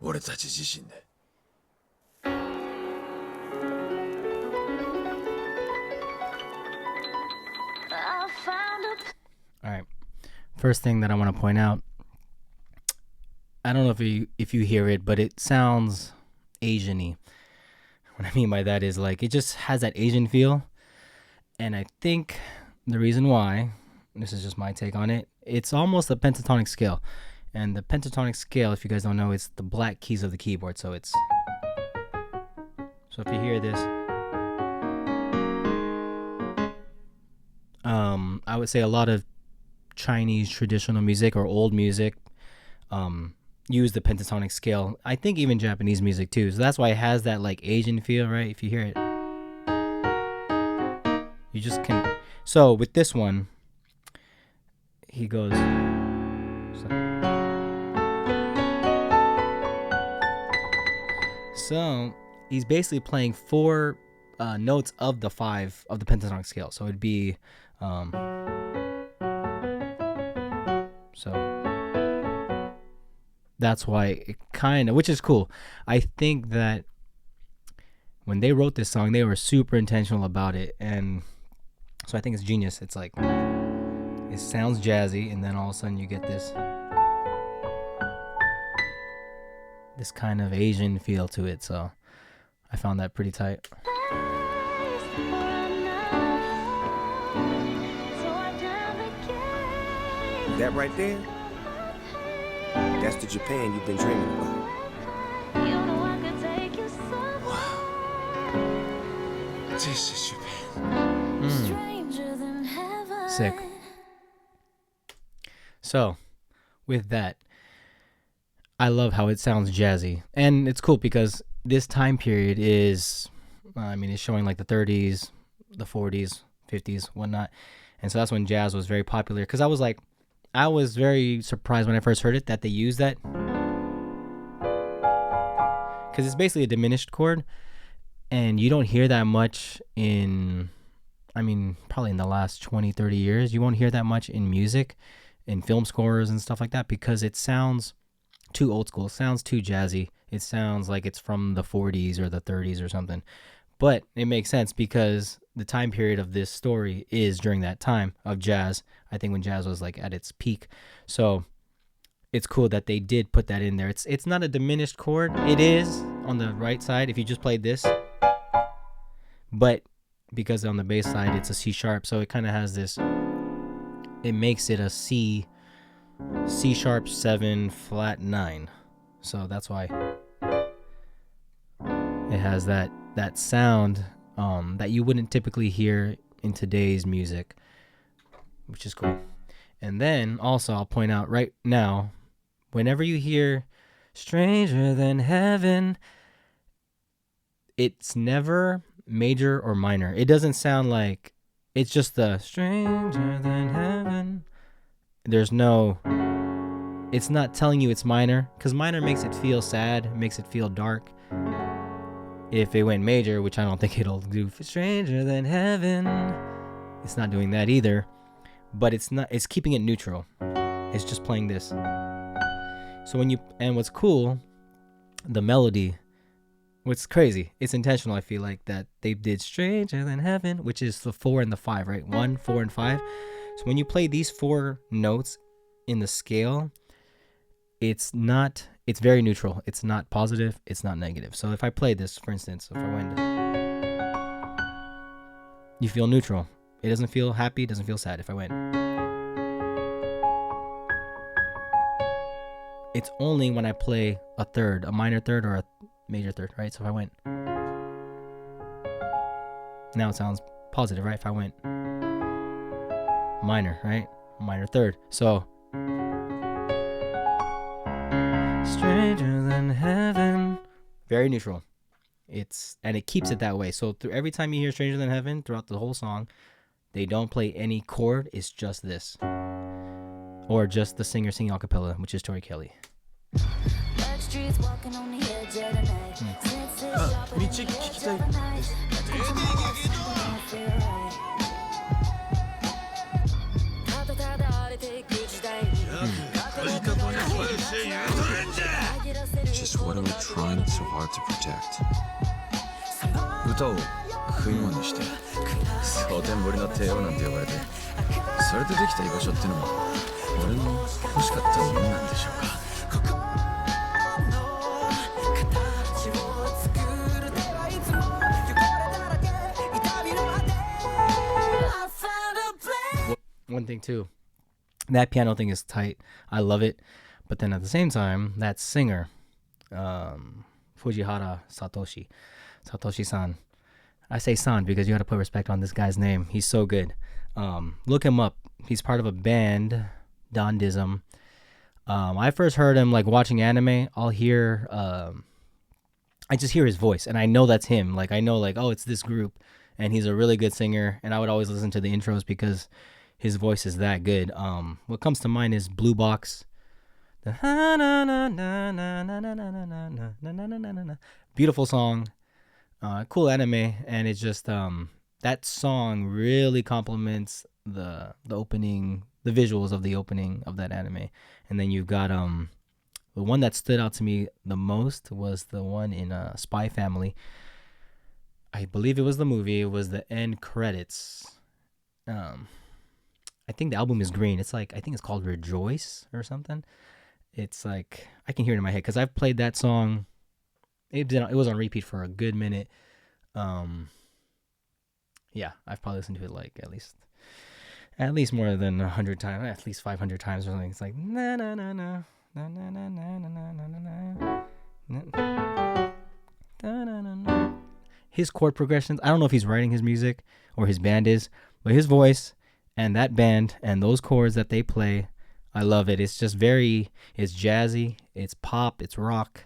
俺たち自身で。All right. First thing that I want to point out, I don't know if you hear it, but it sounds Asian-y. What I mean by that is like it just has that Asian feel. And I think the reason why, this is just my take on it, it's almost a pentatonic scale. And the pentatonic scale, if you guys don't know, it's the black keys of the keyboard. So if you hear this, I would say a lot of Chinese traditional music or old music use the pentatonic scale. I think even Japanese music too. So that's why it has that like Asian feel, right? If you hear it, you just can. So with this one, he goes. So he's basically playing 4 notes of the 5 of the pentatonic scale. So it'd be so that's why it kind of, which is cool. I think that when they wrote this song, they were super intentional about it, and so I think it's genius. It's like it sounds jazzy, and then all of a sudden you get this kind of Asian feel to it. So I found that pretty tight. That right there, that's the Japan you've been dreaming about. Wow. This is Japan. Sick. So, with that, I love how it sounds jazzy. And it's cool because this time period is, it's showing like the 30s, the 40s, 50s, whatnot. And so that's when jazz was very popular. Because I was very surprised when I first heard it that they used that. Because it's basically a diminished chord. And you don't hear that much in, probably in the last 20, 30 years. You won't hear that much in music, in film scores and stuff like that. Because it sounds too old school. It sounds too jazzy. It sounds like it's from the 40s or the 30s or something. But it makes sense because the time period of this story is during that time of jazz. I think when jazz was like at its peak. So it's cool that they did put that in there. It's not a diminished chord. It is on the right side if you just played this. But because on the bass side it's a C sharp, so it kind of has this, it makes it a C sharp 7 flat 9. So that's why it has that sound that you wouldn't typically hear in today's music, which is cool. And then also I'll point out right now, whenever you hear Stranger Than Heaven, it's never major or minor. It doesn't sound like, it's just the Stranger Than Heaven. There's no, it's not telling you it's minor, because minor makes it feel sad, makes it feel dark. If it went major, which I don't think it'll do, Stranger Than Heaven, it's not doing that either. But it's keeping it neutral. It's just playing this. So and what's cool, the melody, what's crazy, it's intentional, I feel like, that they did Stranger Than Heaven, which is the 4 and the 5, right? 1, 4, and 5. So when you play these 4 notes in the scale, it's very neutral. It's not positive, it's not negative. So if I play this, for instance, if I went, you feel neutral. It doesn't feel happy, it doesn't feel sad. If I went, it's only when I play a third, a minor third or a major third, right? So if I went, now it sounds positive, right? If I went minor, right? Minor third. So Stranger Than Heaven, very neutral. And it keeps it that way. So every time you hear Stranger Than Heaven throughout the whole song, they don't play any chord. It's just this, or just the singer singing a cappella, which is Tori Kelly. Just what are we trying so hard to protect? 歌を食い物にして蒼天堀の帝王なんて呼ばれて、それでできた居場所ってのも俺の欲しかったものなんでしょうか。One thing too, that piano thing is tight. I love it, but then at the same time, that singer, Fujihara Satoshi-san. I say san because you got to put respect on this guy's name. He's so good. Look him up. He's part of a band, Dandism. I first heard him like watching anime. I'll hear, I just hear his voice and I know that's him. Like I know like, oh, it's this group, and he's a really good singer. And I would always listen to the intros because his voice is that good. What comes to mind is Blue Box. Beautiful song. Cool anime, and it's just that song really complements the opening, the visuals of the opening of that anime. And then you've got the one that stood out to me the most was the one in Spy Family. I believe it was the movie. It was the end credits. I think the album is green. It's like, I think it's called Rejoice or something. It's like, I can hear it in my head because I've played that song. It was on repeat for a good minute. Yeah, I've probably listened to it like at least more than 100 times, at least 500 times or something. It's like na na na na na na na na na na na na. His chord progressions, I don't know if he's writing his music or his band is, but his voice and that band and those chords that they play, I love it. It's just it's jazzy, it's pop, it's rock,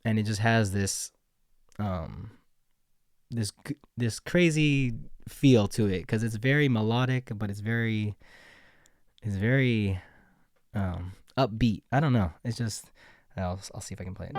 and it just has this this crazy feel to it because it's very melodic, but it's very upbeat. I don't know. It's just I'll see if I can play it.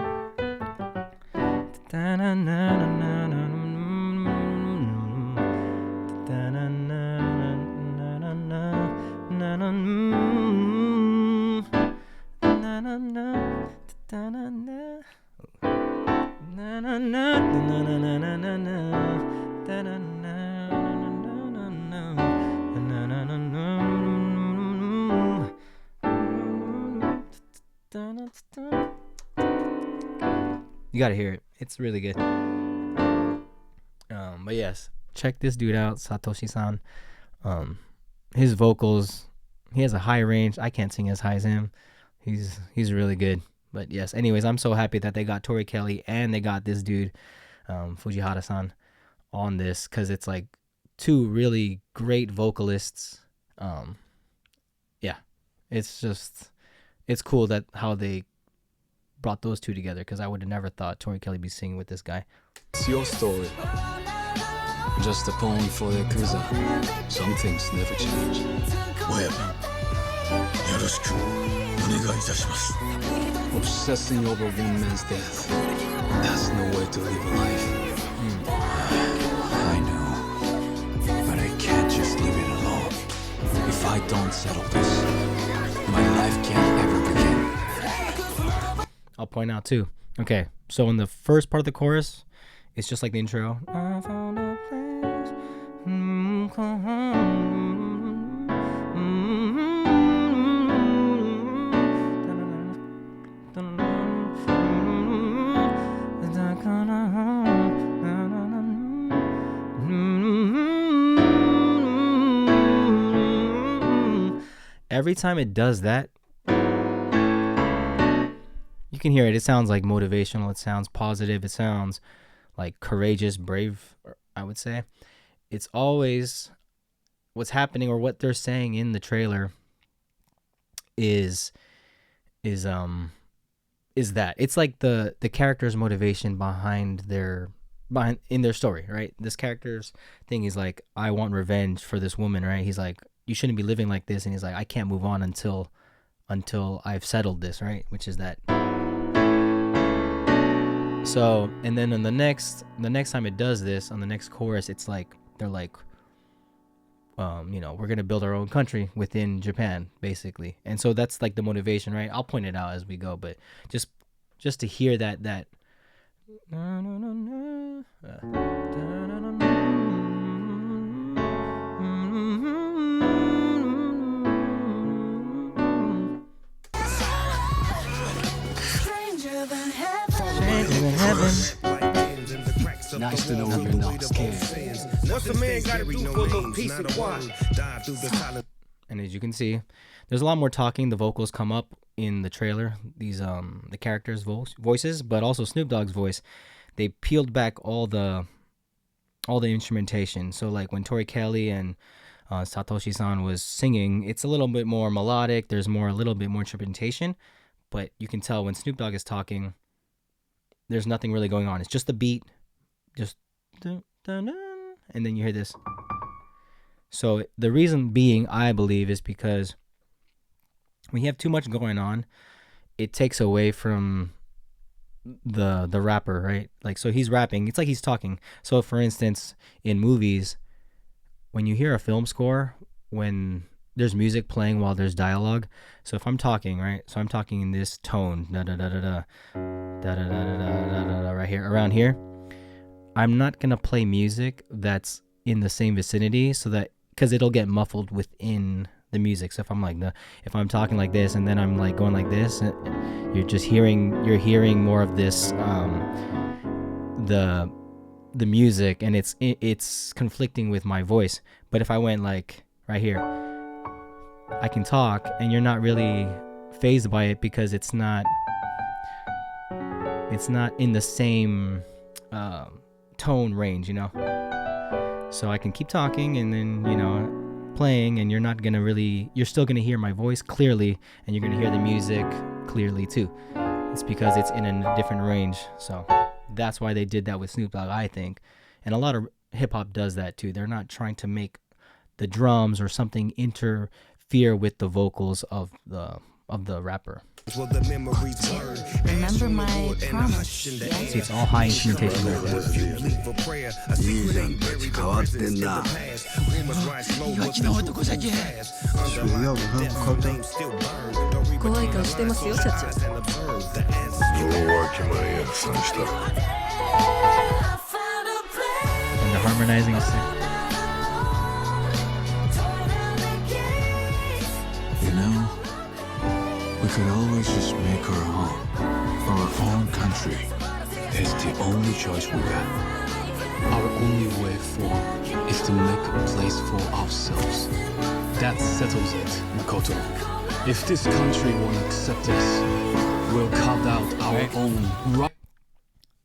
You gotta hear it. It's really good. But yes, check this dude out, Satoshi-san. His vocals, he has a high range. I can't sing as high as him. He's really good. But yes, anyways, I'm so happy that they got Tori Kelly and they got this dude, Fujihara-san, on this because it's like two really great vocalists. Yeah, it's cool that how they brought those two together because I would have never thought Tori Kelly be singing with this guy. It's your story. Just a poem for the cruiser. Some things never change. Obsessing over one man's death. That's no way to live a life. I know. But I can't just leave it alone. If I don't settle this, my life can't ever begin. I'll point out too. Okay, so in the first part of the chorus, it's just like the intro. I found a place. Every time it does that, you can hear it. It sounds like motivational. It sounds positive. It sounds like courageous, brave, I would say. It's always what's happening or what they're saying in the trailer is that. It's like the character's motivation in their story, right? This character's thing is like, I want revenge for this woman, right? He's like, you shouldn't be living like this, and he's like, I can't move on until I've settled this, right? Which is that. So, and then on the next time it does this, on the next chorus, it's like they're like, we're gonna build our own country within Japan, basically. And so that's like the motivation, right? I'll point it out as we go, but just just to hear that Nice to know you're not scared. What's a man gotta do for a little peace and quiet? And as you can see, there's a lot more talking. The vocals come up in the trailer, these the characters' voices, but also Snoop Dogg's voice. They peeled back all the instrumentation. So like when Tori Kelly and Satoshi-san was singing, it's a little bit more melodic. There's a little bit more instrumentation, but you can tell when Snoop Dogg is talking, there's nothing really going on. It's just the beat, just dun, dun, dun, and then you hear this. So the reason being, I believe, is because when you have too much going on, it takes away from the rapper, right? Like, so he's rapping, it's like he's talking. So for instance, in movies, when you hear a film score, when there's music playing while there's dialogue, so if I'm talking, right, so I'm talking in this tone, da da da da da da da da da da da, right here, around here, I'm not gonna play music that's in the same vicinity, so that, because it'll get muffled within the music. So if I'm talking like this and then I'm like going like this, you're hearing more of this the music, and it's conflicting with my voice. But if I went like right here, I can talk and you're not really fazed by it because it's not in the same tone range, you know. So I can keep talking and then, you know, playing, and you're still gonna hear my voice clearly, and you're gonna hear the music clearly too. It's because it's in a different range. So that's why they did that with Snoop Dogg, I think. And a lot of hip hop does that too. They're not trying to make the drums or something interfere with the vocals of the rapper. Remember my promise. See, it's all high instrumentation right there. 怖い顔してますよ社長。 And the harmonizing is sick. You know, we could always just make our home, our own country. It's the only choice we got. Our only way forward is to make a place for ourselves. That settles it, Makoto. If this country won't accept us, we'll carve out our own right.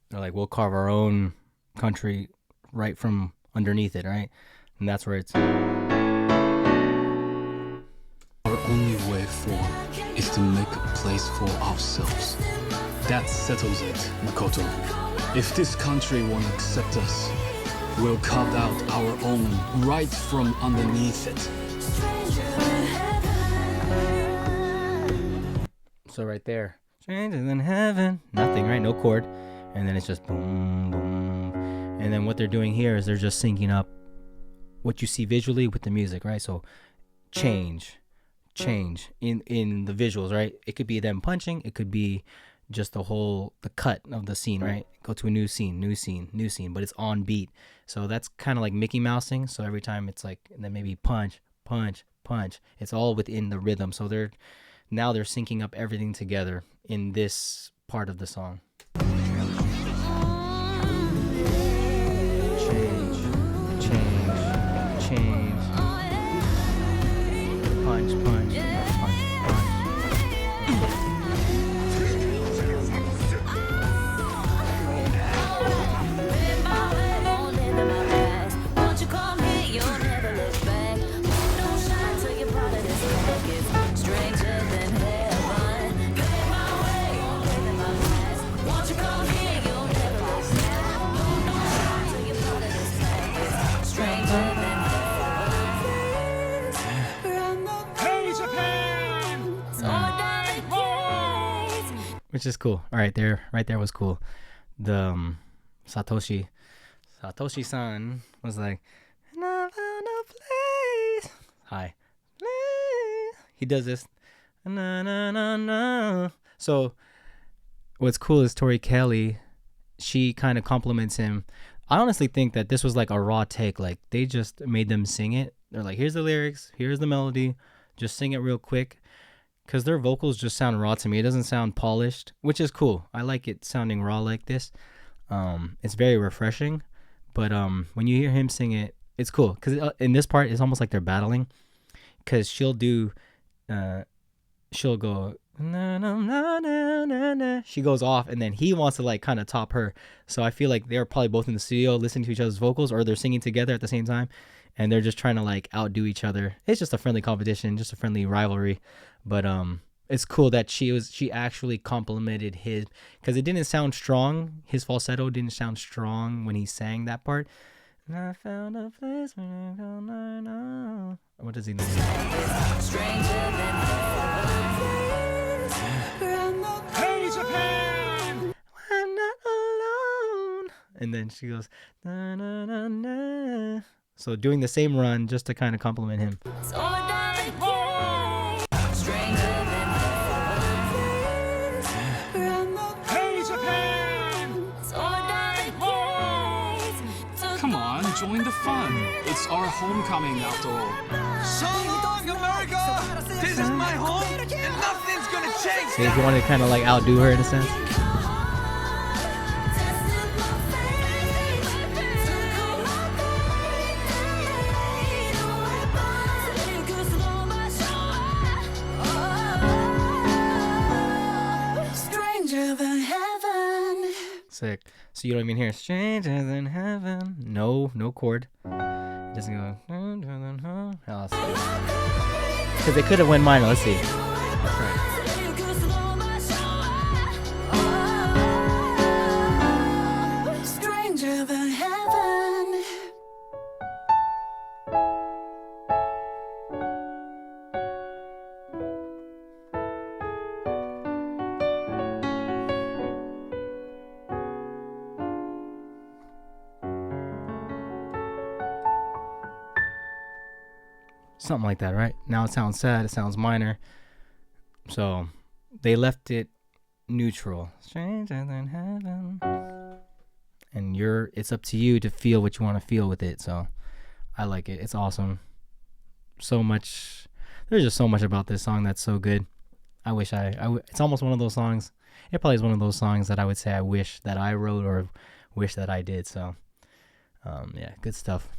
They're like, we'll carve our own country right from underneath it, right? And that's where it's... Our only way forward is to make a place for ourselves. That settles it, Makoto. If this country won't accept us, we'll carve out our own right from underneath it. So right there, stranger than heaven, nothing, right? No chord. And then it's just boom, boom. And then what they're doing here is they're just syncing up what you see visually with the music, right? So change in the visuals, right? It could be them punching, it could be just the cut of the scene, right? Go to a new scene, but it's on beat. So that's kind of like Mickey Mousing. So every time it's like, and then maybe punch, punch, punch. It's all within the rhythm. So they're syncing up everything together in this part of the song. Change. Punch, punch, punch, punch. Which is cool. All right, right there was cool. The Satoshi-san was like, and I found a place. Hi. He does this. Na, na, na, na. So what's cool is Tori Kelly, she kind of compliments him. I honestly think that this was like a raw take. Like they just made them sing it. They're like, here's the lyrics, here's the melody, just sing it real quick. Because their vocals just sound raw to me. It doesn't sound polished, which is cool. I like it sounding raw like this. It's very refreshing. But when you hear him sing it, it's cool. Because in this part, it's almost like they're battling. Because she'll go, na, na, na, na, na, na. She goes off, and then he wants to like kind of top her. So I feel like they're probably both in the studio listening to each other's vocals, or they're singing together at the same time. And they're just trying to like outdo each other. It's just a friendly competition, just a friendly rivalry. But it's cool that she actually complimented his, because it didn't sound strong. His falsetto didn't sound strong when he sang that part. And I found a place where I go, no. What does he know? Hey Japan, I'm not alone. And then she goes, na, na, na, na. So doing the same run just to kind of compliment him. Come on, join the fun. It's our homecoming after all. So long, America! This is my home, and nothing's gonna change. See, if you want to kind of like outdo her in a sense. Sick. So you don't even hear stranger than heaven. No chord. It doesn't go. Because they could have went minor. Let's see. That's right. Stranger than heaven. Something like that, right? Now it sounds sad. It sounds minor. So they left it neutral. Stranger than heaven. And it's up to you to feel what you want to feel with it. So I like it. It's awesome. So much. There's just so much about this song that's so good. I wish it's almost one of those songs. It probably is one of those songs that I would say I wish that I wrote or wish that I did. So yeah, good stuff.